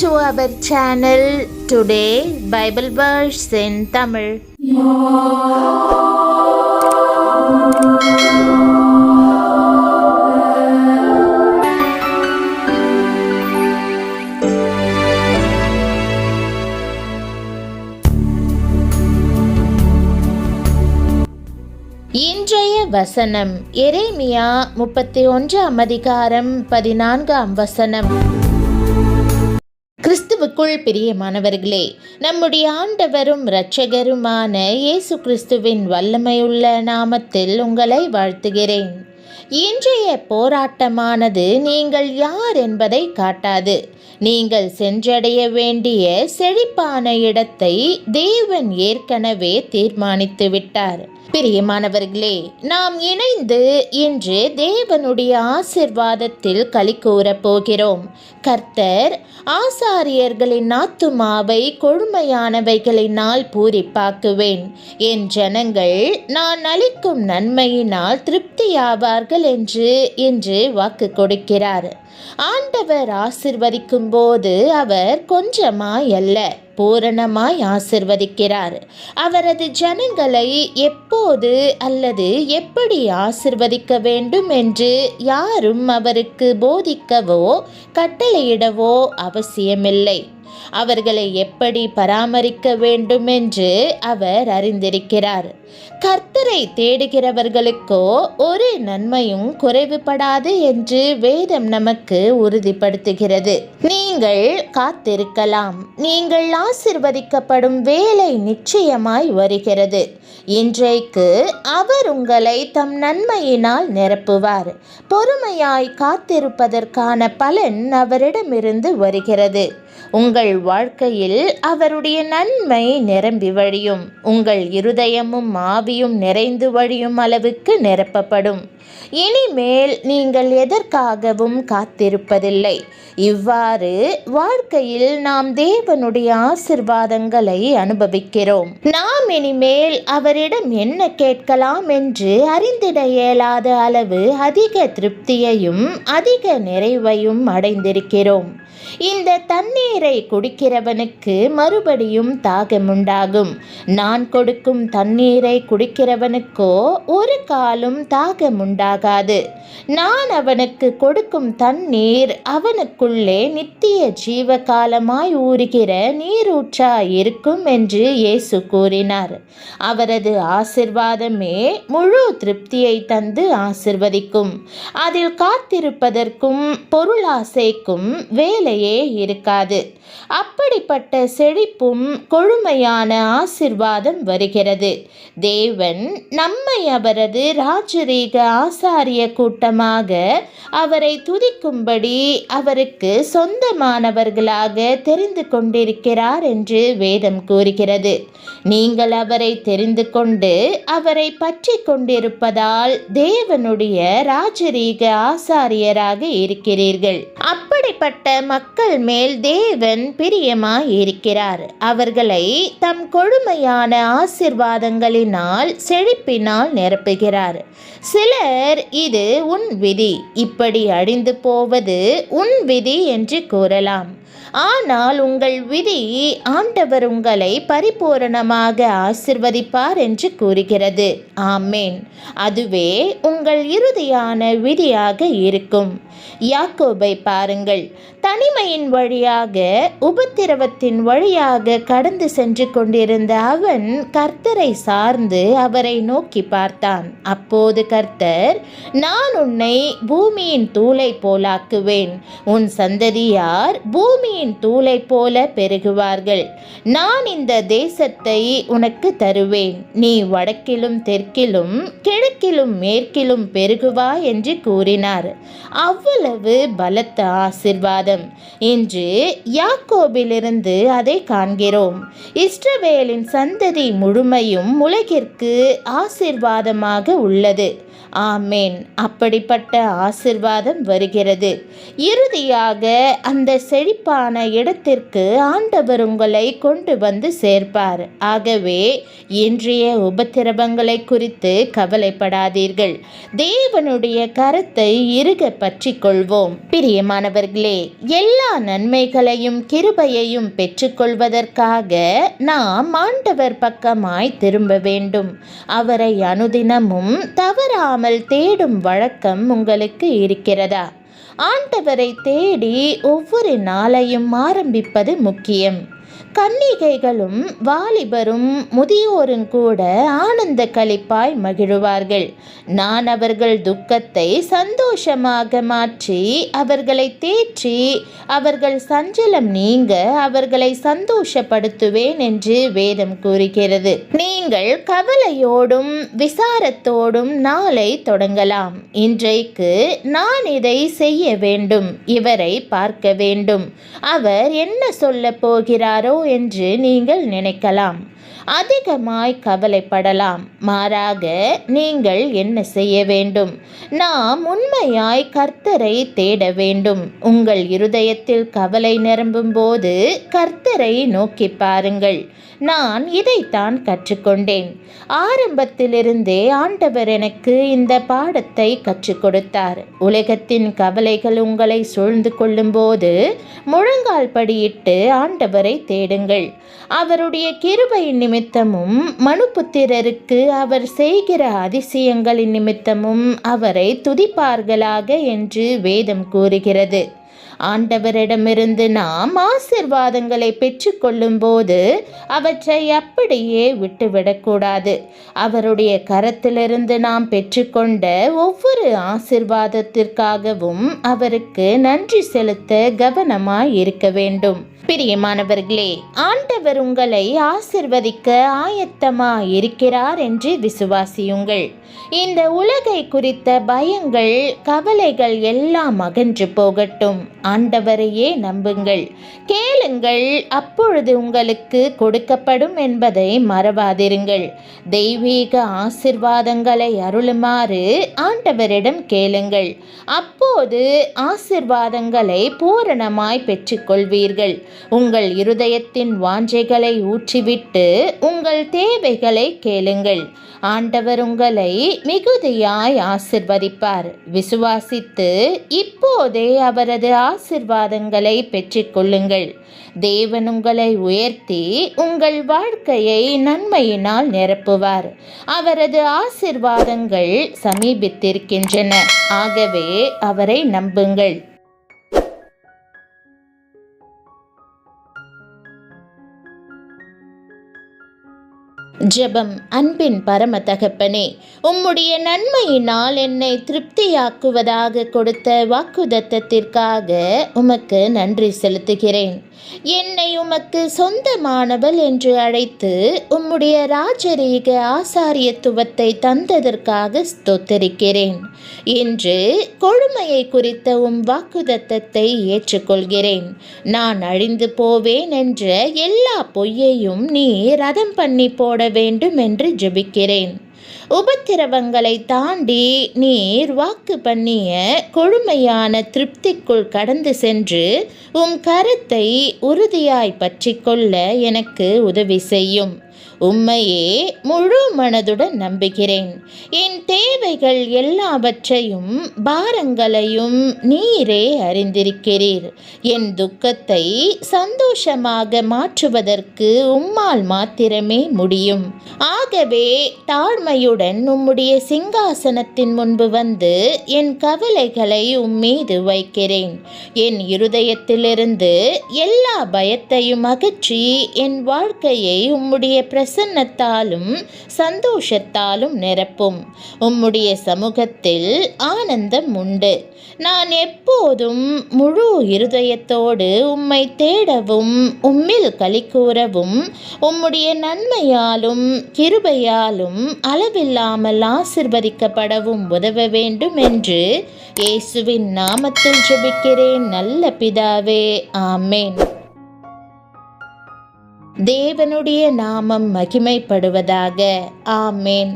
to our channel. Today Bible verse in Tamil. இன்றைய வசனம் எரேமியா 31 அதிகாரம் 14 வசனம். கிறிஸ்துவுக்குள் பிரியமானவர்களே, நம்முடைய ஆண்டவரும் இரட்சகருமான இயேசு கிறிஸ்துவின் வல்லமையுள்ள நாமத்தில் உங்களை வாழ்த்துகிறேன். இன்றைய போராட்டமானது நீங்கள் யார் என்பதை காட்டாது. நீங்கள் சென்றடைய வேண்டிய செழிப்பான இடத்தை தேவன் ஏற்கனவே தீர்மானித்து விட்டார். பிரியமானவர்களே, நாம் இணைந்து இன்று தேவனுடைய ஆசிர்வாதத்தில் களி கூறப் போகிறோம். கர்த்தர் ஆசாரியர்களின் ஆத்துமாவை கொழுமையானவைகளினால் பூரிப்பாக்குவேன். என் ஜனங்கள் நான் அளிக்கும் நன்மையினால் திருப்தியாவார்கள் என்று இன்று வாக்கு கொடுக்கிறார். ஆண்டவர் ஆசிர்வதிக்கும் போது அவர் கொஞ்சமாய் அல்ல, பூரணமாய் ஆசிர்வதிக்கிறார். அவரது ஜனங்களை எப்போது அல்லது எப்படி ஆசிர்வதிக்க வேண்டும் என்று யாரும் அவருக்கு போதிக்கவோ கட்டளையிடவோ அவசியமில்லை. அவர்களை எப்படி பராமரிக்க வேண்டும் என்று அவர் அறிந்திருக்கிறார். கர்த்தரை தேடுகிறவர்களுக்கோ ஒரு நன்மையும் குறைவுபடாது என்று வேதம் நமக்கு உறுதிப்படுத்துகிறது. நீங்கள் காத்திருக்கலாம். நீங்கள் ஆசிர்வதிக்கப்படும் வேலை நிச்சயமாய் வருகிறது. இன்றைக்கு அவர் உங்களை தம் நன்மையினால் நிரப்புவார். பொறுமையாய் காத்திருப்பதற்கான பலன் அவரிடமிருந்து வருகிறது. உங்கள் வாழ்க்கையில் அவருடைய நன்மை நிரம்பி வழியும். உங்கள் இருதயமும் ஆவியும் நிறைந்து வழியும் அளவுக்கு நிரப்பப்படும். இனிமேல் நீங்கள் எதற்காகவும் காத்திருப்பதில்லை. இவ்வாறு வாழ்க்கையில் நாம் தேவனுடைய ஆசிர்வாதங்களை அனுபவிக்கிறோம். நாம் இனிமேல் அவரிடம் என்ன கேட்கலாம் என்று அறிந்திட இயலாத அளவு அதிக திருப்தியையும் அதிக நிறைவையும் அடைந்திருக்கிறோம். இந்த தண்ணீரை குடிக்கிறவனுக்கு மறுபடியும் தாகமுண்டாகும். நான் கொடுக்கும் தண்ணீரை குடிக்கிறவனுக்கோ ஒரு காலும் தாகமுண்டாகாது. நான் அவனுக்கு கொடுக்கும் தண்ணீர் அவனுக்குள்ளே நித்திய ஜீவ காலமாய் ஊறுகிற நீரூற்றாய் இருக்கும் என்று இயேசு கூறினார். அவரது ஆசிர்வாதமே முழு திருப்தியை தந்து ஆசிர்வதிக்கும். அதில் காத்திருப்பதற்கும் பொருளாசைக்கும் வேலையே இருக்காது. அப்படிப்பட்ட செழிப்பும் கொழுமையான ஆசிர்வாதம் வருகிறது. தேவன் நம்மை அவரது ராஜரீக ஆசாரிய கூட்டமாக அவரை துதிக்கும்படி அவருக்கு சொந்தமானவர்களாக தெரிந்து கொண்டிருக்கிறார் என்று வேதம் கூறுகிறது. நீங்கள் அவரை தெரிந்து கொண்டு அவரை பற்றி கொண்டிருப்பதால் தேவனுடைய ராஜரீக ஆசாரியராக இருக்கிறீர்கள். அப்படிப்பட்ட மக்கள் மேல் தேவன் பிரியமாய் இருக்கிறார். அவர்களை தம் கொழுமையான ஆசிர்வாதங்களினால் செழிப்பினால் நிரப்புகிறார். சிலர் இது உன் விதி, இப்படி அழிந்து போவது உன் விதி என்று கூறலாம். ஆனால் உங்கள் விதி ஆண்டவர் உங்களை பரிபூரணமாக ஆசிர்வதிப்பார் என்று கூறுகிறது. ஆமேன். அதுவே உங்கள் இறுதியான விதியாக இருக்கும். யாக்கோபை பாருங்கள். தனிமையின் வழியாக உபத்திரவத்தின் வழியாக கடந்து சென்று கொண்டிருந்த அவன் கர்த்தரை சார்ந்து அவரை நோக்கி பார்த்தான். அப்போது கர்த்தர், நான் உன்னை பூமியின் தூளை போலாக்குவேன். உன் சந்ததியார் பூமியின் தூளை போல பெருகுவார்கள். நான் இந்த தேசத்தை உனக்கு தருவேன். நீ வடக்கிலும் தெற்கிலும் கிழக்கிலும் மேற்கிலும் பெருகுவாய் என்று கூறினார். அவ்வளவு பலத்த ஆசிர்வாதம். இன்று யாக்கோபிலிருந்து அதை காண்கிறோம். இஸ்ரவேலின் சந்ததி முழுமையும் உலகிற்கு ஆசிர்வாதமாக உள்ளது. ஆமேன். அப்படிப்பட்ட ஆசிர்வாதம் வருகிறது. இறுதியாக அந்த செழிப்பான இடத்திற்கு ஆண்டவர் உங்களை கொண்டு வந்து சேர்ப்பார். ஆகவே இன்றைய உபத்திரவங்களை குறித்து கவலைப்படாதீர்கள். தேவனுடைய கரத்தை இறுக பற்றி கொள்வோம். பிரியமானவர்களே, எல்லா நன்மைகளையும் கிருபையையும் பெற்றுக்கொள்வதற்காக நாம் ஆண்டவர் பக்கமாய் திரும்ப வேண்டும். அவரை அனுதினமும் தவறாமல் தேடும் வழக்கம் உங்களுக்கு இருக்கிறதா? ஆண்டவரை தேடி ஒவ்வொரு நாளையும் ஆரம்பிப்பது முக்கியம். கன்னிகைகளும் வாலிபரும் முதியோரும் கூட ஆனந்த களிப்பாய் மகிழுவார்கள். நான் அவர்கள் துக்கத்தை சந்தோஷமாக மாற்றி அவர்களை தேற்றி அவர்கள் சஞ்சலம் நீங்க அவர்களை சந்தோஷப்படுத்துவேன் என்று வேதம் கூறுகிறது. நீங்கள் கவலையோடும் விசாரத்தோடும் நாளை தொடங்கலாம். இன்றைக்கு நான் இதை செய்ய வேண்டும், இவரை பார்க்க வேண்டும், அவர் என்ன சொல்ல போகிறாரோ என்று நீங்கள் நினைக்கலாம். அதிகமாய் கவலைப்படலாம். மாறாக நீங்கள் என்ன செய்ய வேண்டும்? நாம் உண்மையாய் கர்த்தரை தேட வேண்டும். உங்கள் இருதயத்தில் கவலை நிரம்பும் போது கர்த்தரை நோக்கி பாருங்கள். நான் இதைத்தான் கற்றுக்கொண்டேன். ஆரம்பத்திலிருந்தே ஆண்டவர் எனக்கு இந்த பாடத்தை கற்றுக் கொடுத்தார். உலகத்தின் கவலைகள் உங்களை சூழ்ந்து கொள்ளும் போது முழங்கால் படியிட்டு ஆண்டவரை தேடுங்கள். அவருடைய கிருபையின் நிமித்தமும் மனுபுத்திரருக்கு அவர் செய்கிற அதிசயங்களின் நிமித்தமும் அவரை துதிப்பார்களாக என்று வேதம் கூறுகிறது. ஆண்டவரிடமிருந்து நாம் ஆசீர்வாதங்களை பெற்றுக்கொள்ளும் போது அவற்றை அப்படியே விட்டுவிடக்கூடாது. அவருடைய கரத்திலிருந்து நாம் பெற்றுக்கொண்ட ஒவ்வொரு ஆசீர்வாதத்திற்காகவும் அவருக்கு நன்றி செலுத்த கவனமாய் இருக்க வேண்டும். பிரியமானவர்களே, ஆண்டவர் உங்களை ஆசிர்வதிக்க ஆயத்தமாய் இருக்கிறார் என்று விசுவாசியுங்கள். இந்த உலகை குறித்த பயங்கள் கவலைகள் எல்லாம் அகன்று போகட்டும். ஆண்டவரையே நம்புங்கள். கேளுங்கள், அப்பொழுது உங்களுக்கு கொடுக்கப்படும் என்பதை மறவாதிருங்கள். தெய்வீக ஆசிர்வாதங்களை அருளுமாறு ஆண்டவரிடம் கேளுங்கள். அப்போது ஆசிர்வாதங்களை பூரணமாய் பெற்றுக்கொள்வீர்கள். உங்கள் இருதயத்தின் வாஞ்சைகளை ஊற்றிவிட்டு உங்கள் தேவைகளை கேளுங்கள். ஆண்டவர் உங்களை மிகுதியாய் ஆசிர்வதிப்பார். விசுவாசித்து இப்போதே அவரது ஆசிர்வாதங்களை பெற்றுக்கொள்ளுங்கள். தேவன் உங்களை உயர்த்தி உங்கள் வாழ்க்கையை நன்மையினால் நிரப்புவார். அவரது ஆசிர்வாதங்கள் சமீபித்திருக்கின்றன. ஆகவே அவரை நம்புங்கள். ஜெபம். அன்பின் பரம தகப்பனே, உம்முடைய நன்மையினால் என்னை திருப்தியாக்குவதாக கொடுத்த வாக்குதத்தத்திற்காக உமக்கு நன்றி செலுத்துகிறேன். என்னை உமக்கு சொந்தமானவள் என்று அழைத்து உம்முடைய ராஜரீக ஆசாரியத்துவத்தை தந்ததற்காக ஸ்தோத்தரிக்கிறேன். இன்று கொழுமையை குறித்த உம் வாக்குதத்தத்தை ஏற்றுக்கொள்கிறேன். நான் அழிந்து போவேன் என்ற எல்லா பொய்யையும் நீர் ரதம் பண்ணி போட வேண்டும் என்று ஜெபிக்கிறேன். உபத்திரவங்களை தாண்டி நீர் வாக்கு பண்ணிய கொழுமையான திருப்திக்குள் கடந்து சென்று உம் கரத்தை உறுதியாய் பற்றி கொள்ள எனக்கு உதவி செய்யும். உம்மையே முழு மனதுடன் நம்புகிறேன். என் தேவைகள் எல்லாவற்றையும் பாரங்களையும் நீரே அறிந்திருக்கிறீர். என் துக்கத்தை சந்தோஷமாக மாற்றுவதற்கு உம்மால் மாத்திரமே முடியும். ஆகவே தாழ்மையுடன் உம்முடைய சிங்காசனத்தின் முன்பு வந்து என் கவலைகளை உம்மீது வைக்கிறேன். என் இருதயத்திலிருந்து எல்லா பயத்தையும் அகற்றி என் வாழ்க்கையை உம்முடைய பிரசன்னத்தாலும் சந்தோஷத்தாலும் நிரப்பும். உம்முடைய சமூகத்தில் ஆனந்தம் உண்டு. நான் எப்போதும் முழு இருதயத்தோடு உம்மை தேடவும் உம்மில் களிகூரவும் உம்முடைய நன்மையாலும் கிருபையாலும் அளவில்லாமல் ஆசிர்வதிக்கப்படவும் உதவ வேண்டும் என்று இயேசுவின் நாமத்தில் ஜெபிக்கிறேன் நல்ல பிதாவே, ஆமேன். தேவனுடைய நாமம் மகிமைப்படுவதாக. ஆமேன்.